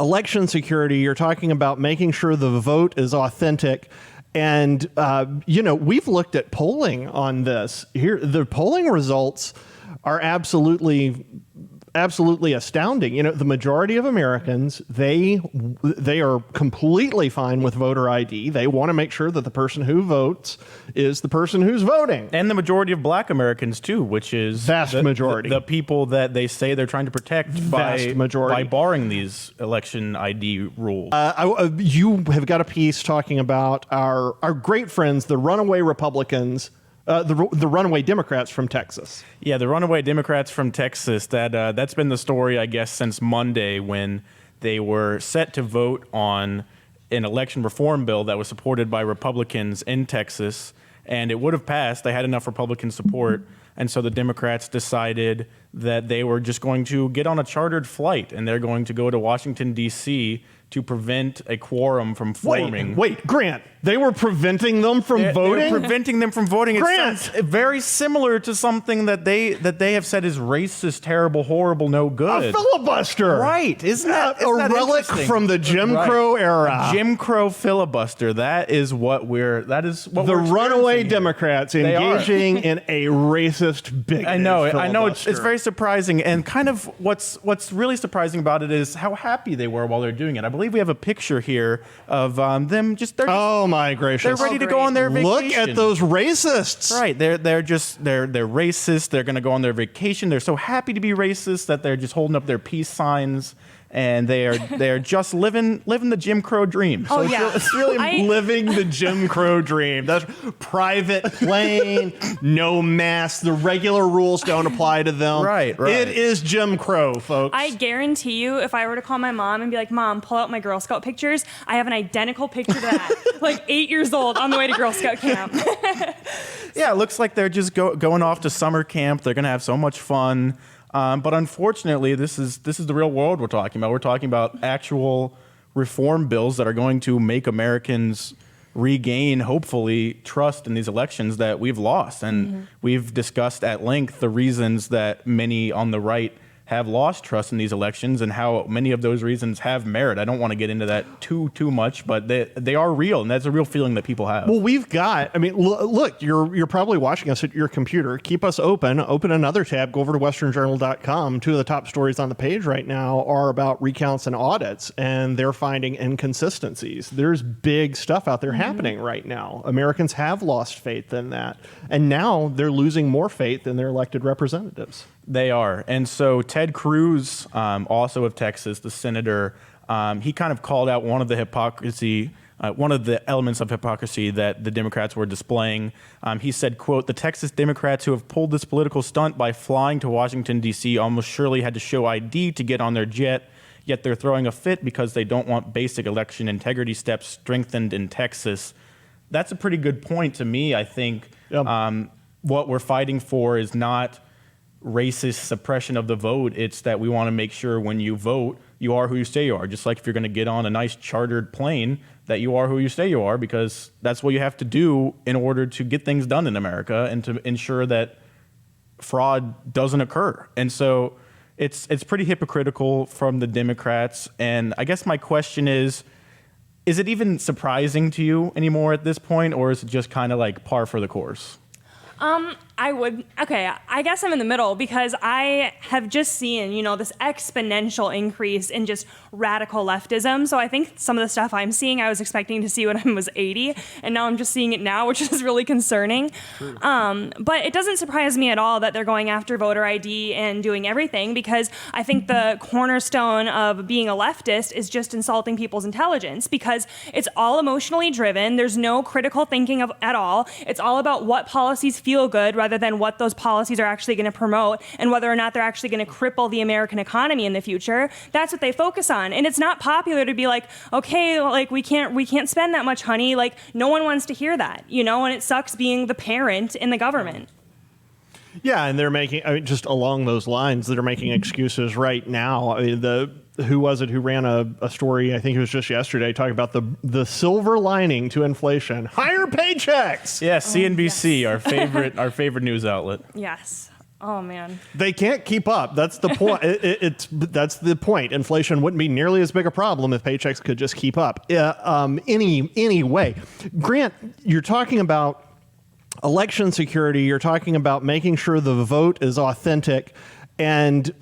election security. You're talking about making sure the vote is authentic. And, we've looked at polling on this. Here, the polling results are absolutely astounding. The majority of Americans, they are completely fine with voter ID. They want to make sure that the person who votes is the person who's voting. And the majority of black Americans too, which is vast majority. The people that they say they're trying to protect by barring these election ID rules. You have got a piece talking about our great friends, the runaway Republicans, the runaway Democrats from Texas. Yeah, the runaway Democrats from Texas. That's been the story, I guess, since Monday when they were set to vote on an election reform bill that was supported by Republicans in Texas, and it would have passed. They had enough Republican support, and so the Democrats decided that they were just going to get on a chartered flight, and they're going to go to Washington, D.C., to prevent a quorum from forming. Wait, Grant, they were preventing them from voting? They were preventing them from voting. Grant! It sounds very similar to something that they have said is racist, terrible, horrible, no good. A filibuster! Right. Isn't that a relic from the Jim Crow era? A Jim Crow filibuster. That is what we're the runaway Democrats engaging in a racist bigot. I know it's very surprising, and kind of what's really surprising about it is how happy they were while they're doing it. I believe we have a picture here of them oh my gracious. They're ready to go on their vacation. Look at those racists. Right. They're racist. They're going to go on their vacation. They're so happy to be racist that they're just holding up their peace signs. And they are just living the Jim Crow dream. So it's really living the Jim Crow dream. That's private plane, no mask. The regular rules don't apply to them. Right. It is Jim Crow, folks. I guarantee you, if I were to call my mom and be like, "Mom, pull out my Girl Scout pictures," I have an identical picture to that. Like 8 years old on the way to Girl Scout camp. Yeah, it looks like they're just going off to summer camp. They're going to have so much fun. But unfortunately, this is the real world we're talking about. We're talking about actual reform bills that are going to make Americans regain, hopefully, trust in these elections that we've lost. And we've discussed at length the reasons that many on the right have lost trust in these elections and how many of those reasons have merit. I don't want to get into that too much, but they are real, and that's a real feeling that people have. Well, look, you're probably watching us at your computer. Keep us open another tab, go over to westernjournal.com. Two of the top stories on the page right now are about recounts and audits, and they're finding inconsistencies. There's big stuff out there happening right now. Americans have lost faith in that, and now they're losing more faith in their elected representatives. They are. And so Ted Cruz, also of Texas, the senator, he kind of called out one of the elements of hypocrisy that the Democrats were displaying. He said, quote, "The Texas Democrats who have pulled this political stunt by flying to Washington, D.C. almost surely had to show ID to get on their jet, yet they're throwing a fit because they don't want basic election integrity steps strengthened in Texas." That's a pretty good point to me. I think what we're fighting for is not racist suppression of the vote. It's that we want to make sure when you vote, you are who you say you are. Just like if you're going to get on a nice chartered plane, that you are who you say you are, because that's what you have to do in order to get things done in America and to ensure that fraud doesn't occur. And so it's pretty hypocritical from the Democrats. And I guess my question is it even surprising to you anymore at this point, or is it just kind of like par for the course? I guess I'm in the middle, because I have just seen, this exponential increase in just radical leftism. So I think some of the stuff I'm seeing, I was expecting to see when I was 80, and now I'm just seeing it now, which is really concerning. But it doesn't surprise me at all that they're going after voter ID and doing everything, because I think the cornerstone of being a leftist is just insulting people's intelligence, because it's all emotionally driven. There's no critical thinking at all. It's all about what policies feel good rather than what those policies are actually going to promote and whether or not they're actually going to cripple the American economy in the future. That's what they focus on. And it's not popular to be like, okay, like we can't spend that much, honey. Like no one wants to hear that, and it sucks being the parent in the government. Yeah, and they're making, just along those lines, they're making excuses right now. Who was it who ran a story, I think it was just yesterday, talking about the silver lining to inflation? Higher paychecks! Yeah, CNBC, yes. our favorite news outlet. Yes. Oh man. They can't keep up. That's the point. That's the point. Inflation wouldn't be nearly as big a problem if paychecks could just keep up. Anyway, Grant, you're talking about election security. You're talking about making sure the vote is authentic. And,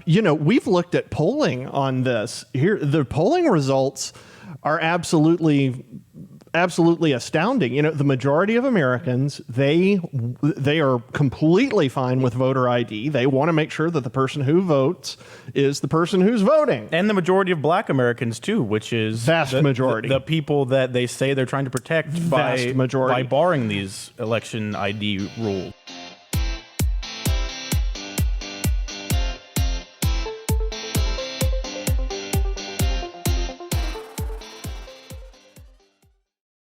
we've looked at polling on this. Here, the polling results are absolutely astounding. The majority of Americans, they are completely fine with voter ID. They want to make sure that the person who votes is the person who's voting. And the majority of black Americans, too, which is vast majority. The people that they say they're trying to protect by barring these election ID rules.